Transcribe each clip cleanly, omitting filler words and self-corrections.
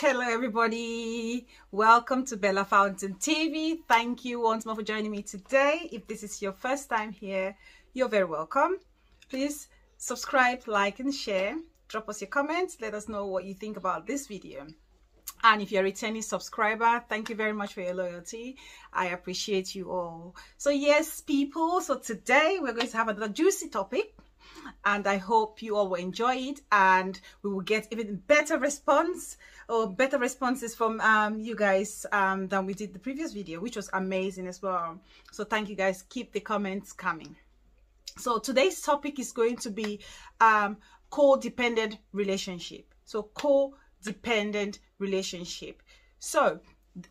Hello everybody, welcome to Bella Fountain TV. Thank you once more for joining me today. If this is your first time here, you're very welcome. Please subscribe, like and share. Drop us your comments, let us know what you think about this video. And if you're a returning subscriber, thank you very much for your loyalty. I appreciate you all. So yes people, so today we're going to have another juicy topic, and I hope you all will enjoy it and we will get even better responses from you guys than we did the previous video, which was amazing as well. So thank you guys, keep the comments coming. So today's topic is going to be codependent relationship. So codependent relationship. So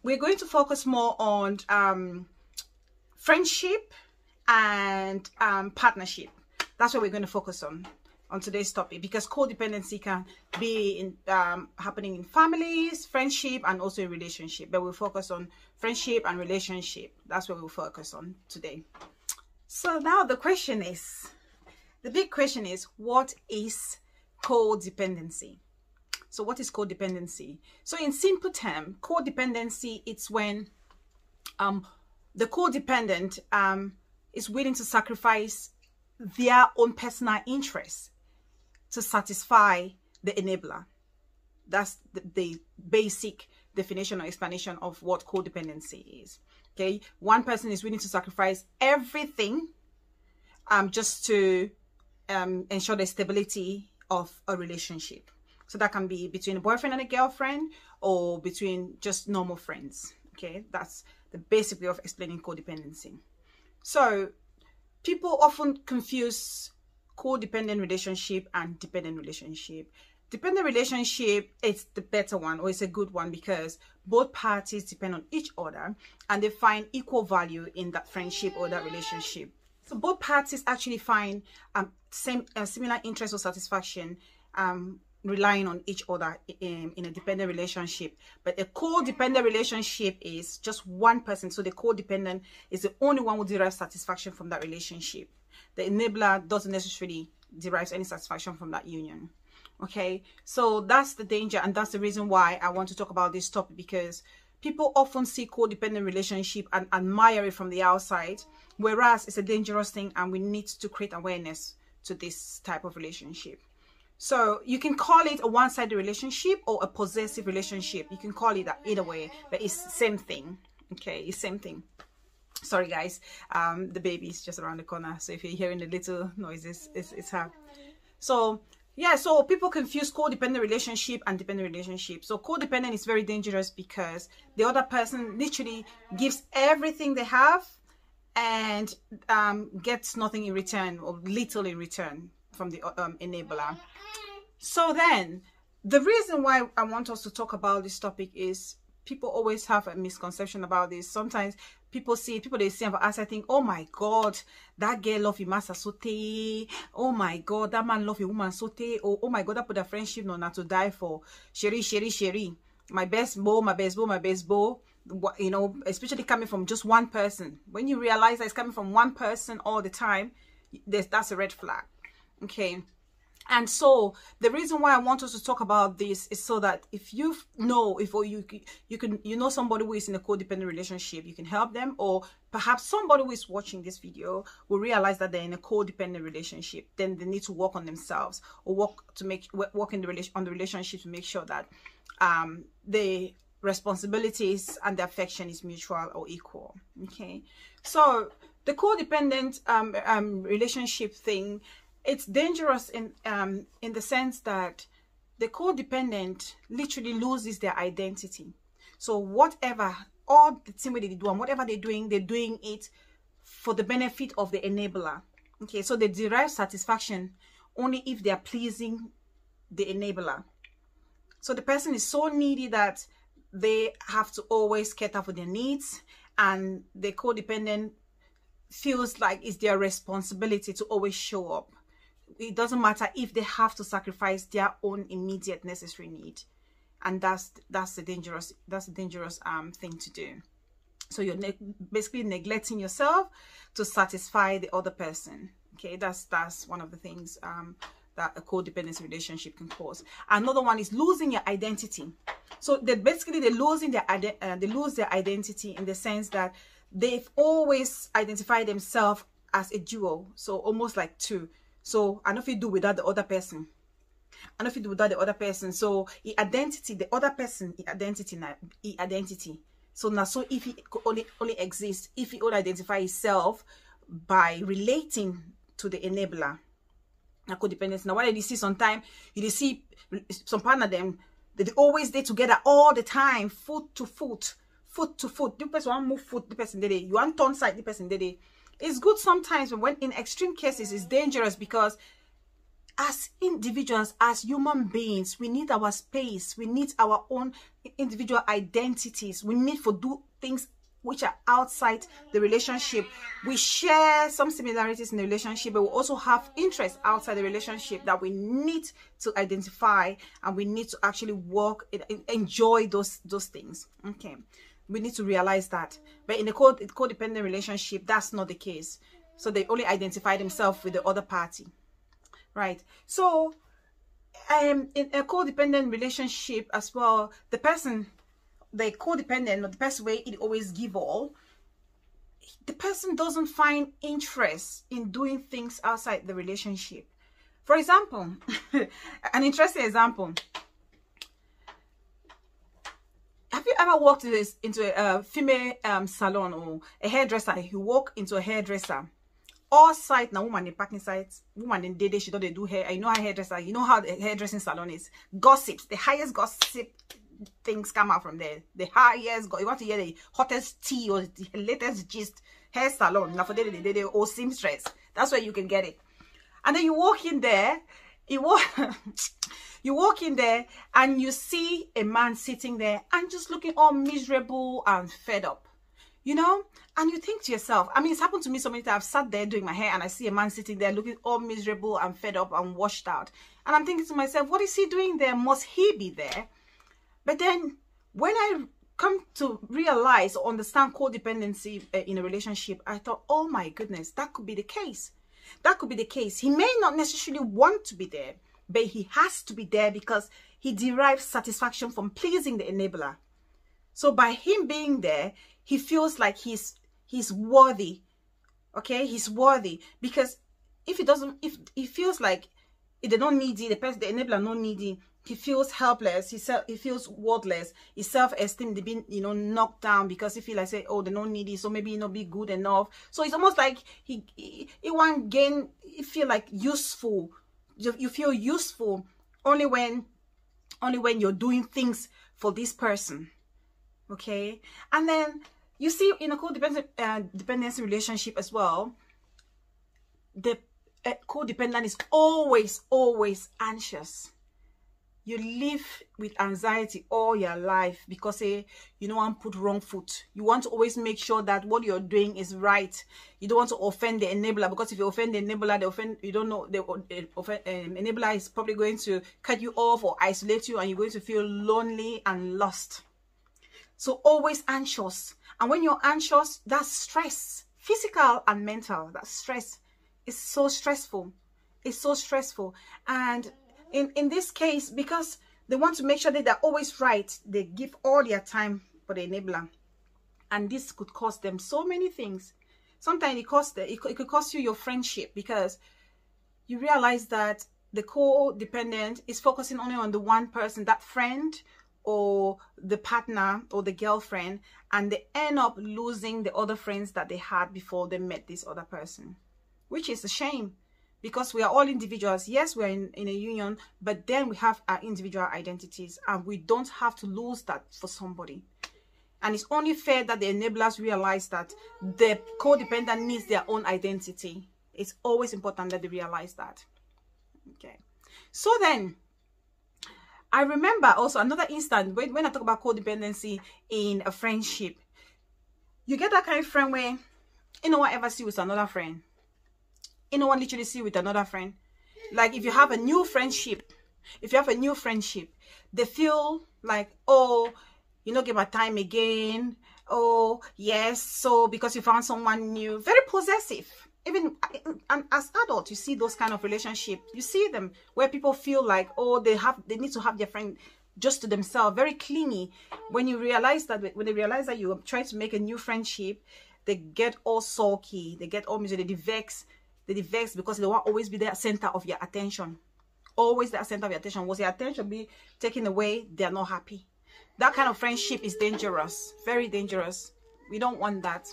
we're going to focus more on friendship and partnership. That's what we're going to focus on today's topic, because codependency can be happening in families, friendship, and also in relationship. But we'll focus on friendship and relationship. That's what we'll focus on today. So now the big question is, what is codependency? So what is codependency? So in simple terms, codependency, it's when the codependent is willing to sacrifice their own personal interests to satisfy the enabler. That's the basic definition or explanation of what codependency is. Okay, one person is willing to sacrifice everything just to ensure the stability of a relationship. So that can be between a boyfriend and a girlfriend, or between just normal friends. Okay, that's the basic way of explaining codependency. So people often confuse codependent relationship and dependent relationship. Dependent relationship, it's the better one, or it's a good one, because both parties depend on each other and they find equal value in that friendship or that relationship. So both parties actually find similar interest or satisfaction relying on each other in a dependent relationship. But a codependent relationship is just one person. So the codependent is the only one who derives satisfaction from that relationship. The enabler doesn't necessarily derive any satisfaction from that union. Okay, so that's the danger, and that's the reason why I want to talk about this topic, because people often see codependent relationship and admire it from the outside, whereas it's a dangerous thing, and we need to create awareness to this type of relationship. So you can call it a one-sided relationship or a possessive relationship. You can call it that either way, but it's the same thing. Okay, it's same thing. Sorry guys, the baby is just around the corner, so if you're hearing the little noises, it's her. So yeah, so people confuse codependent relationship and dependent relationship. So codependent is very dangerous because the other person literally gives everything they have and gets nothing in return, or little in return from the enabler. So then the reason why I want us to talk about this topic is people always have a misconception about this. Sometimes people they see us, I think, oh my god, that girl love your master sote, oh my god, that man love your woman sote, or oh my god, that put a friendship no not to die for. Sherry, my best beau, you know, especially coming from just one person. When you realize that it's coming from one person all the time, that's a red flag. Okay, and so the reason why I want us to talk about this is so that if you know, you know somebody who is in a codependent relationship, you can help them, or perhaps somebody who is watching this video will realize that they're in a codependent relationship. Then they need to work on themselves, or work on the relationship to make sure that the responsibilities and the affection is mutual or equal. Okay, so the codependent relationship thing, it's dangerous in the sense that the codependent literally loses their identity. So whatever, all the thing that they do and whatever they're doing it for the benefit of the enabler. Okay, so they derive satisfaction only if they are pleasing the enabler. So the person is so needy that they have to always cater for their needs, and the codependent feels like it's their responsibility to always show up. It doesn't matter if they have to sacrifice their own immediate necessary need, and that's the dangerous thing to do. So you're basically neglecting yourself to satisfy the other person. Okay, that's one of the things that a codependency relationship can cause. Another one is losing your identity. So they basically they lose their identity, in the sense that they've always identified themselves as a duo, so almost like two. So I know if you do without the other person. I know if you do without the other person. So the identity, the other person, the identity. So now, so if he only exists if he only identify himself by relating to the enabler. Codependency. Now, what you see sometimes, you see some partner them, they always stay together all the time, foot to foot. The person want move foot, the person did it. You want turn side, the person did it. It's good sometimes, but when in extreme cases, it's dangerous, because as individuals, as human beings, we need our space. We need our own individual identities. We need to do things which are outside the relationship. We share some similarities in the relationship, but we also have interests outside the relationship that we need to identify, and we need to actually work, enjoy those things. Okay, we need to realize that. But in the codependent relationship, that's not the case. So they only identify themselves with the other party, right? So in a codependent relationship as well, the codependent, or the best way it always give all, the person doesn't find interest in doing things outside the relationship. For example, an interesting example. Have you ever walked into a female salon or a hairdresser? You walk into a hairdresser, all site now, woman in parking sites, woman in day she don't they do hair. You know how hairdresser, you know how the hairdressing salon is. Gossips, the highest gossip things come out from there. The highest, you want to hear the hottest tea or the latest gist. Hair salon, now for the or seamstress. That's where you can get it. And then you walk in there, you walk in there, and you see a man sitting there and just looking all miserable and fed up, you know. And you think to yourself, I mean, it's happened to me so many times. I've sat there doing my hair and I see a man sitting there looking all miserable and fed up and washed out, and I'm thinking to myself, what is he doing there? Must he be there? But then when I come to realize or understand codependency in a relationship, I thought, oh my goodness, that could be the case. That could be the case. He may not necessarily want to be there, but he has to be there because he derives satisfaction from pleasing the enabler. So by him being there, he feels like he's worthy. Okay, he's worthy, because if he feels like if they don't need it, the enabler not needy, he feels helpless, he feels worthless, his self-esteem they been, you know, knocked down, because he feel like say, oh, they don't need it, so maybe he not be good enough. So it's almost like he want gain, he feel like useful. You feel useful only when you're doing things for this person. Okay, and then you see in a codependency relationship as well, the codependent is always anxious. You live with anxiety all your life because you don't want to put wrong foot. You want to always make sure that what you're doing is right. You don't want to offend the enabler, because if you offend the enabler, you don't know, the enabler is probably going to cut you off or isolate you, and you're going to feel lonely and lost. So always anxious. And when you're anxious, that's stress, physical and mental. That stress is so stressful. It's so stressful. And in this case, because they want to make sure that they're always right, they give all their time for the enabler, and this could cost them so many things. Sometimes it could cost you your friendship, because you realize that the codependent is focusing only on the one person, that friend or the partner or the girlfriend, and they end up losing the other friends that they had before they met this other person, which is a shame. Because we are all individuals. Yes, we're in a union, but then we have our individual identities, and we don't have to lose that for somebody. And it's only fair that the enablers realize that the codependent needs their own identity. It's always important that they realize that. Okay. So then, I remember also another instance when I talk about codependency in a friendship. You get that kind of friend where you know what ever see with another friend. You know what literally see with another friend. Like if you have a new friendship, they feel like, oh, you know, give my time again. Oh, yes. So because you found someone new, very possessive. Even as adults, you see those kind of relationships. You see them where people feel like, oh, they need to have their friend just to themselves, very clingy. When they realize that you are trying to make a new friendship, they get all sulky, they get all miserable, they vex because they want always be the center of your attention. Always the center of your attention. Was your attention be taken away, they are not happy. That kind of friendship is dangerous, very dangerous. We don't want that.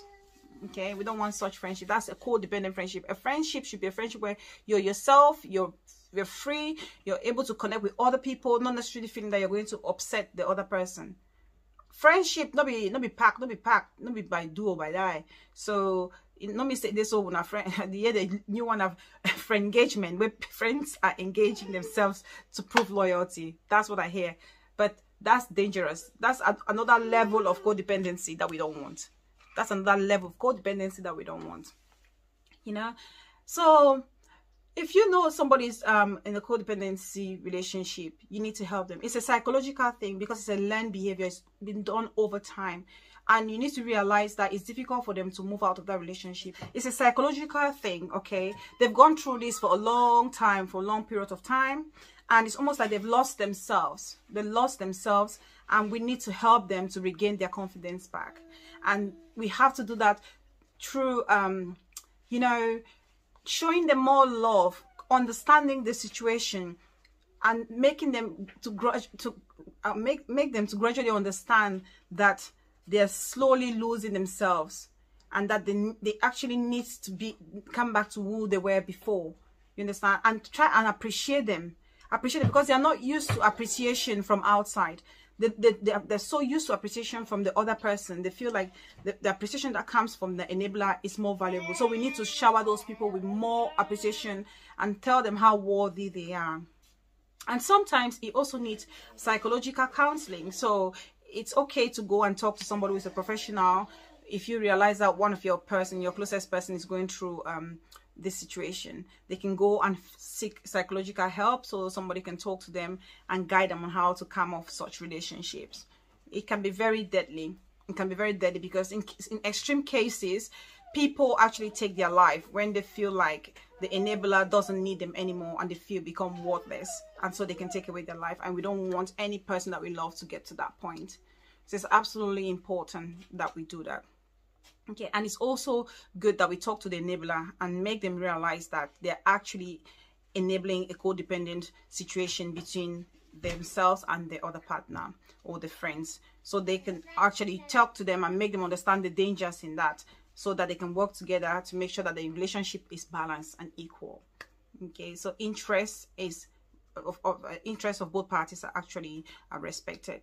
Okay, we don't want such friendship. That's a codependent friendship. A friendship should be a friendship where you're yourself, you're free, you're able to connect with other people, not necessarily feeling that you're going to upset the other person. Friendship not be packed, not be by do or by die. So not me say this over a friend the new one of friend engagement where friends are engaging themselves to prove loyalty. That's what I hear. But that's dangerous. That's another level of codependency that we don't want. That's another level of codependency that we don't want. You know? So if you know somebody's in a codependency relationship, you need to help them. It's a psychological thing because it's a learned behavior. It's been done over time. And you need to realize that it's difficult for them to move out of that relationship. It's a psychological thing, okay? They've gone through this for a long time, for a long period of time. And it's almost like they've lost themselves. They lost themselves, and we need to help them to regain their confidence back. And we have to do that through, you know, showing them more love, understanding the situation, and making them make them to gradually understand that they're slowly losing themselves, and that they actually need to come back to who they were before. You understand? And try and appreciate them. Appreciate it, because they're not used to appreciation from outside. They're so used to appreciation from the other person. They feel like the appreciation that comes from the enabler is more valuable. So we need to shower those people with more appreciation and tell them how worthy they are. And sometimes it also needs psychological counseling. So it's okay to go and talk to somebody who's a professional if you realize that one of your closest person is going through this situation. They can go and seek psychological help, so somebody can talk to them and guide them on how to come off such relationships. It can be very deadly. It can be very deadly because in extreme cases, people actually take their life when they feel like the enabler doesn't need them anymore, and they become worthless, and so they can take away their life. And we don't want any person that we love to get to that point. So it's absolutely important that we do that. Okay, and it's also good that we talk to the enabler and make them realize that they're actually enabling a codependent situation between themselves and the other partner or the friends. So they can actually talk to them and make them understand the dangers in that, so that they can work together to make sure that the relationship is balanced and equal. Okay, so interest of both parties are actually respected.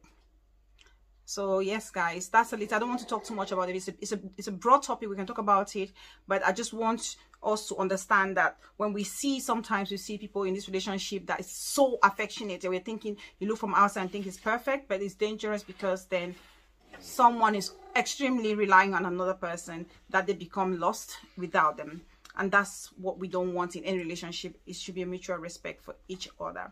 So yes, guys, that's a little. I don't want to talk too much about it. It's a broad topic. We can talk about it, but I just want us to understand that when sometimes we see people in this relationship that is so affectionate, and we're thinking, you look from outside and think it's perfect, but it's dangerous, because then someone is extremely relying on another person, that they become lost without them. And that's what we don't want in any relationship. It should be a mutual respect for each other.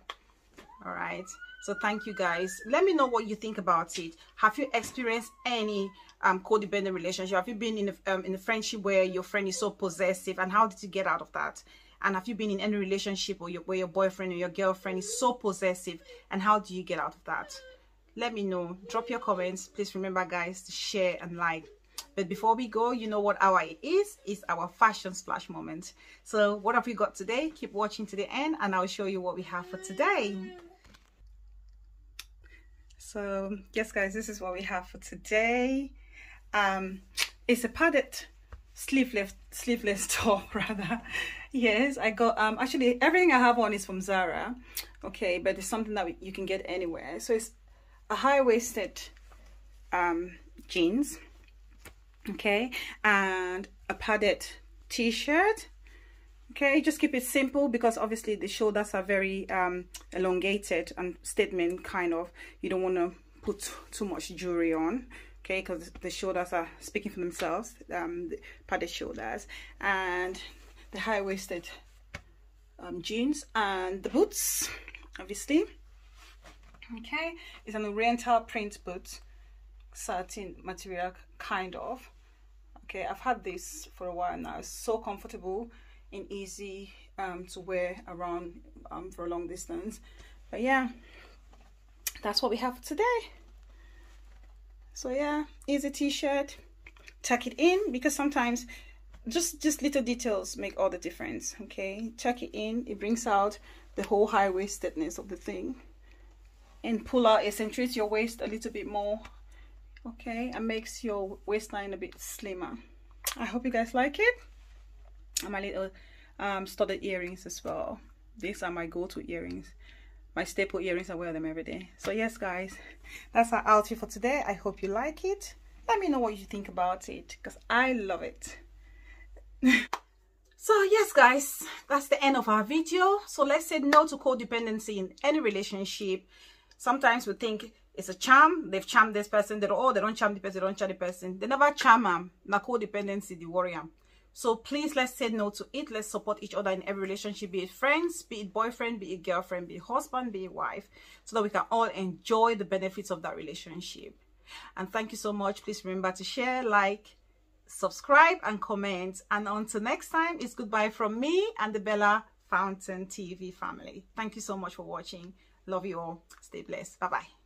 All right. So thank you, guys. Let me know what you think about it. Have you experienced any codependent relationship? Have you been in a friendship where your friend is so possessive, and how did you get out of that? And have you been in any relationship where your boyfriend or your girlfriend is so possessive, and how do you get out of that? Let me know. Drop your comments. Please remember, guys, to share and like. But before we go, you know what hour it is. It's our fashion splash moment. So what have we got today? Keep watching to the end, and I'll show you what we have for today. So yes, guys, this is what we have for today. It's a padded sleeveless top, rather. Yes, I got actually everything I have on is from Zara. Okay, but it's something that you can get anywhere. So it's a high-waisted jeans, okay, and a padded t-shirt. Okay, just keep it simple, because obviously the shoulders are very elongated and statement kind of. You don't want to put too much jewelry on, okay, because the shoulders are speaking for themselves, the padded shoulders, and the high-waisted jeans, and the boots, obviously. Okay, it's an oriental print boot, satin material kind of. Okay, I've had this for a while now. It's so comfortable and easy to wear around for a long distance. But yeah, that's what we have today. So yeah, easy t-shirt. Tuck it in, because sometimes just little details make all the difference. Okay, tuck it in, it brings out the whole high-waistedness of the thing, and pull out, accentuates your waist a little bit more, okay, and makes your waistline a bit slimmer. I hope you guys like it. And my little studded earrings as well. These are my go-to earrings, my staple earrings. I wear them every day. So yes guys, that's our outfit for today. I hope you like it. Let me know what you think about it, because I love it. So yes guys, that's the end of our video. So let's say no to codependency in any relationship. Sometimes we think it's a charm, they've charmed this person, they don't charm the person, they don't charm the person, they never charm them. Now codependency, the warrior. So please, let's say no to it. Let's support each other in every relationship, be it friends, be it boyfriend, be it girlfriend, be it husband, be it wife, so that we can all enjoy the benefits of that relationship. And thank you so much. Please remember to share, like, subscribe, and comment. And until next time, it's goodbye from me and the Bella Fountain TV family. Thank you so much for watching. Love you all. Stay blessed. Bye bye.